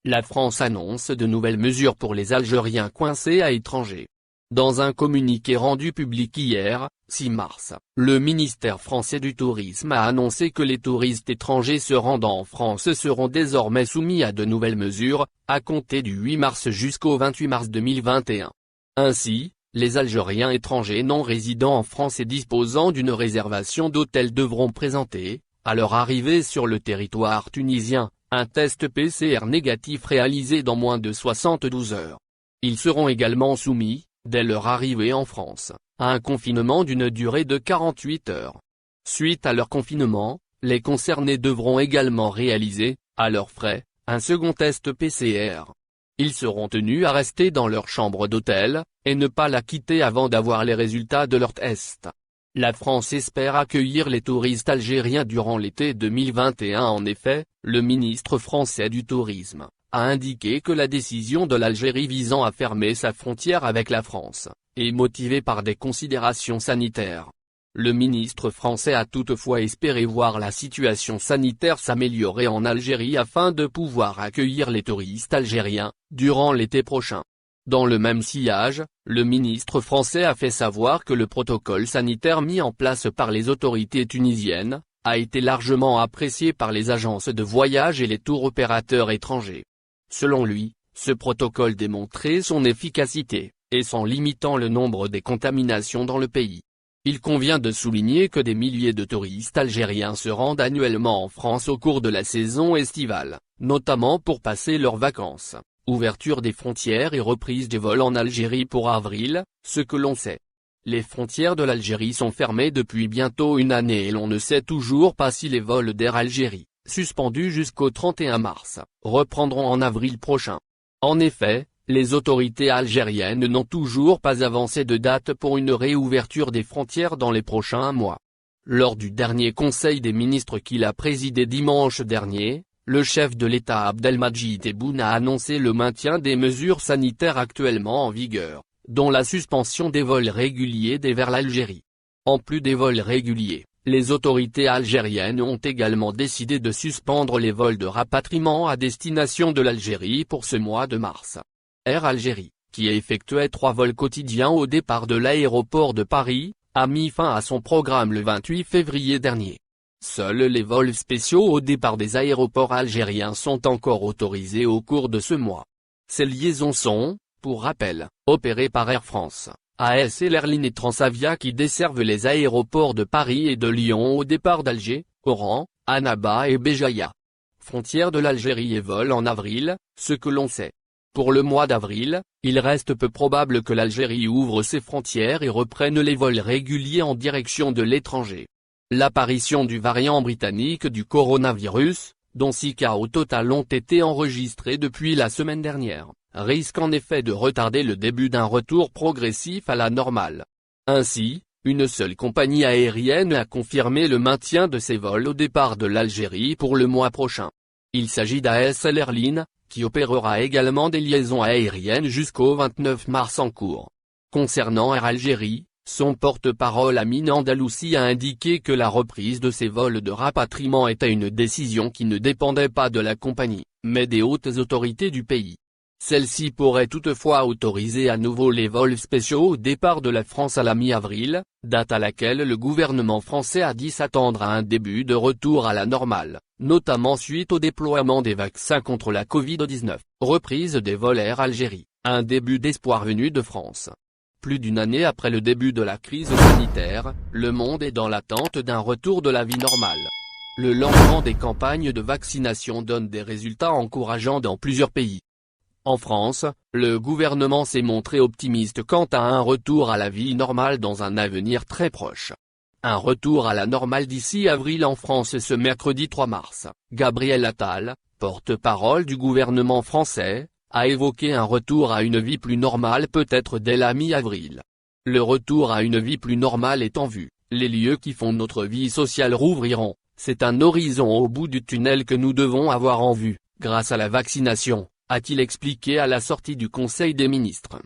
La France annonce de nouvelles mesures pour les Algériens coincés à l'étranger. Dans un communiqué rendu public hier, 6 mars, le ministère français du Tourisme a annoncé que les touristes étrangers se rendant en France seront désormais soumis à de nouvelles mesures, à compter du 8 mars jusqu'au 28 mars 2021. Ainsi, les Algériens étrangers non résidant en France et disposant d'une réservation d'hôtel devront présenter, à leur arrivée sur le territoire tunisien, un test PCR négatif réalisé dans moins de 72 heures. Ils seront également soumis, dès leur arrivée en France, à un confinement d'une durée de 48 heures. Suite à leur confinement, les concernés devront également réaliser, à leurs frais, un second test PCR. Ils seront tenus à rester dans leur chambre d'hôtel, et ne pas la quitter avant d'avoir les résultats de leur test. La France espère accueillir les touristes algériens durant l'été 2021. En effet, le ministre français du Tourisme a indiqué que la décision de l'Algérie visant à fermer sa frontière avec la France est motivée par des considérations sanitaires. Le ministre français a toutefois espéré voir la situation sanitaire s'améliorer en Algérie afin de pouvoir accueillir les touristes algériens durant l'été prochain. Dans le même sillage, le ministre français a fait savoir que le protocole sanitaire mis en place par les autorités tunisiennes a été largement apprécié par les agences de voyage et les tours opérateurs étrangers. Selon lui, ce protocole démontrait son efficacité, et en limitant le nombre des contaminations dans le pays. Il convient de souligner que des milliers de touristes algériens se rendent annuellement en France au cours de la saison estivale, notamment pour passer leurs vacances. Ouverture des frontières et reprise des vols en Algérie pour avril, ce que l'on sait. Les frontières de l'Algérie sont fermées depuis bientôt une année et l'on ne sait toujours pas si les vols d'Air Algérie, suspendus jusqu'au 31 mars, reprendront en avril prochain. En effet, les autorités algériennes n'ont toujours pas avancé de date pour une réouverture des frontières dans les prochains mois. Lors du dernier conseil des ministres qu'il a présidé dimanche dernier, le chef de l'État Abdelmadjid Tebboune a annoncé le maintien des mesures sanitaires actuellement en vigueur, dont la suspension des vols réguliers vers l'Algérie. En plus des vols réguliers, les autorités algériennes ont également décidé de suspendre les vols de rapatriement à destination de l'Algérie pour ce mois de mars. Air Algérie, qui effectuait 3 vols quotidiens au départ de l'aéroport de Paris, a mis fin à son programme le 28 février dernier. Seuls les vols spéciaux au départ des aéroports algériens sont encore autorisés au cours de ce mois. Ces liaisons sont, pour rappel, opérées par Air France, AS et l'Airline et Transavia qui desservent les aéroports de Paris et de Lyon au départ d'Alger, Oran, Annaba et Béjaïa. Frontière de l'Algérie et vol en avril, ce que l'on sait. Pour le mois d'avril, il reste peu probable que l'Algérie ouvre ses frontières et reprenne les vols réguliers en direction de l'étranger. L'apparition du variant britannique du coronavirus, dont 6 cas au total ont été enregistrés depuis la semaine dernière, risque en effet de retarder le début d'un retour progressif à la normale. Ainsi, une seule compagnie aérienne a confirmé le maintien de ses vols au départ de l'Algérie pour le mois prochain. Il s'agit d'AS Airline, qui opérera également des liaisons aériennes jusqu'au 29 mars en cours. Concernant Air Algérie, son porte-parole Amine Andalousi a indiqué que la reprise de ces vols de rapatriement était une décision qui ne dépendait pas de la compagnie, mais des hautes autorités du pays. Celle-ci pourrait toutefois autoriser à nouveau les vols spéciaux au départ de la France à la mi-avril, date à laquelle le gouvernement français a dit s'attendre à un début de retour à la normale, notamment suite au déploiement des vaccins contre la Covid-19. Reprise des vols Air Algérie, un début d'espoir venu de France. Plus d'une année après le début de la crise sanitaire, le monde est dans l'attente d'un retour de la vie normale. Le lancement des campagnes de vaccination donne des résultats encourageants dans plusieurs pays. En France, le gouvernement s'est montré optimiste quant à un retour à la vie normale dans un avenir très proche. Un retour à la normale d'ici avril en France ce mercredi 3 mars. Gabriel Attal, porte-parole du gouvernement français, a évoqué un retour à une vie plus normale peut-être dès la mi-avril. Le retour à une vie plus normale est en vue, les lieux qui font notre vie sociale rouvriront, c'est un horizon au bout du tunnel que nous devons avoir en vue, grâce à la vaccination, a-t-il expliqué à la sortie du Conseil des ministres.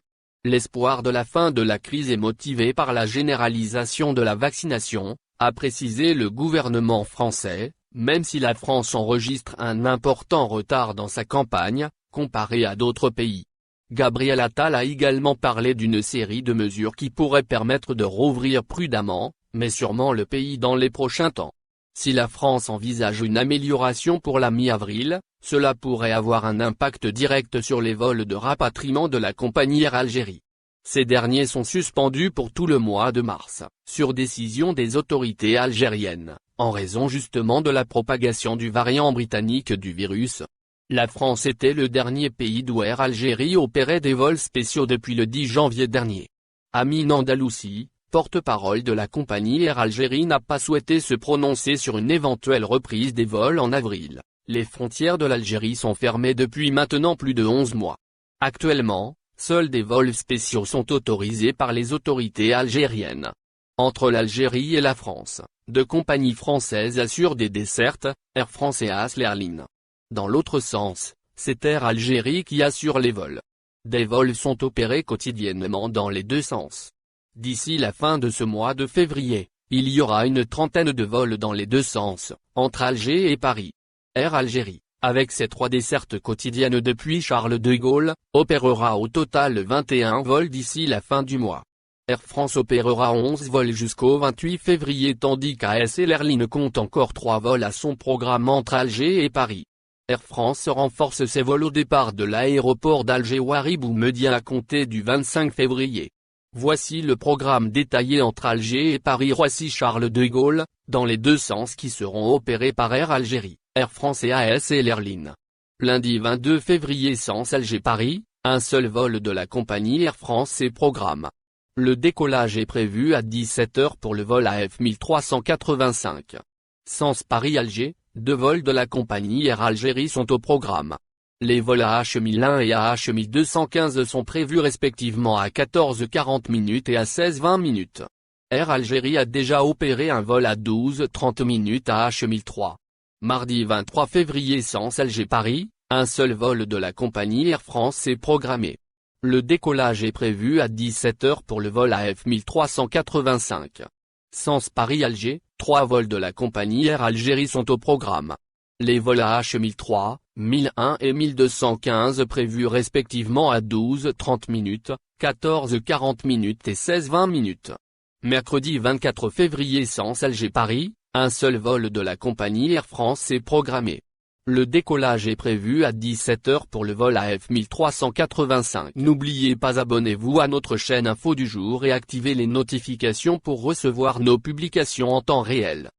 L'espoir de la fin de la crise est motivé par la généralisation de la vaccination, a précisé le gouvernement français, même si la France enregistre un important retard dans sa campagne, comparé à d'autres pays. Gabriel Attal a également parlé d'une série de mesures qui pourraient permettre de rouvrir prudemment, mais sûrement le pays dans les prochains temps. Si la France envisage une amélioration pour la mi-avril, cela pourrait avoir un impact direct sur les vols de rapatriement de la compagnie Air Algérie. Ces derniers sont suspendus pour tout le mois de mars, sur décision des autorités algériennes, en raison justement de la propagation du variant britannique du virus. La France était le dernier pays d'où Air Algérie opérait des vols spéciaux depuis le 10 janvier dernier. Amine Andalousi, porte-parole de la compagnie Air Algérie, n'a pas souhaité se prononcer sur une éventuelle reprise des vols en avril. Les frontières de l'Algérie sont fermées depuis maintenant plus de 11 mois. Actuellement, seuls des vols spéciaux sont autorisés par les autorités algériennes. Entre l'Algérie et la France, deux compagnies françaises assurent des dessertes, Air France et AS Airlines. Dans l'autre sens, c'est Air Algérie qui assure les vols. Des vols sont opérés quotidiennement dans les deux sens. D'ici la fin de ce mois de février, il y aura une trentaine de vols dans les deux sens, entre Alger et Paris. Air Algérie, avec ses 3 dessertes quotidiennes depuis Charles de Gaulle, opérera au total 21 vols d'ici la fin du mois. Air France opérera 11 vols jusqu'au 28 février tandis qu'AS Airlines compte encore 3 vols à son programme entre Alger et Paris. Air France renforce ses vols au départ de l'aéroport d'Alger-Ouarib ou Médien à compter du 25 février. Voici le programme détaillé entre Alger et Paris-Roissy-Charles de Gaulle, dans les deux sens qui seront opérés par Air Algérie, Air France et AS Airlines. Lundi 22 février sens Alger-Paris, un seul vol de la compagnie Air France est programme. Le décollage est prévu à 17 h pour le vol AF 1385. Sens Paris-Alger, 2 vols de la compagnie Air Algérie sont au programme. Les vols AH 1001 et AH 1215 sont prévus respectivement à 14h40 et à 16h20. Air Algérie a déjà opéré un vol à 12h30 AH 1003. Mardi 23 février sens Alger-Paris, un seul vol de la compagnie Air France est programmé. Le décollage est prévu à 17 h pour le vol AF 1385. Sens Paris-Alger, 3 vols de la compagnie Air Algérie sont au programme. Les vols AH 1003, 1001 et 1215 prévus respectivement à 12h30, 14h40 et 16h20. Mercredi 24 février sens Alger-Paris, un seul vol de la compagnie Air France est programmé. Le décollage est prévu à 17 h pour le vol AF 1385. N'oubliez pas, abonnez-vous à notre chaîne Info du jour et activez les notifications pour recevoir nos publications en temps réel.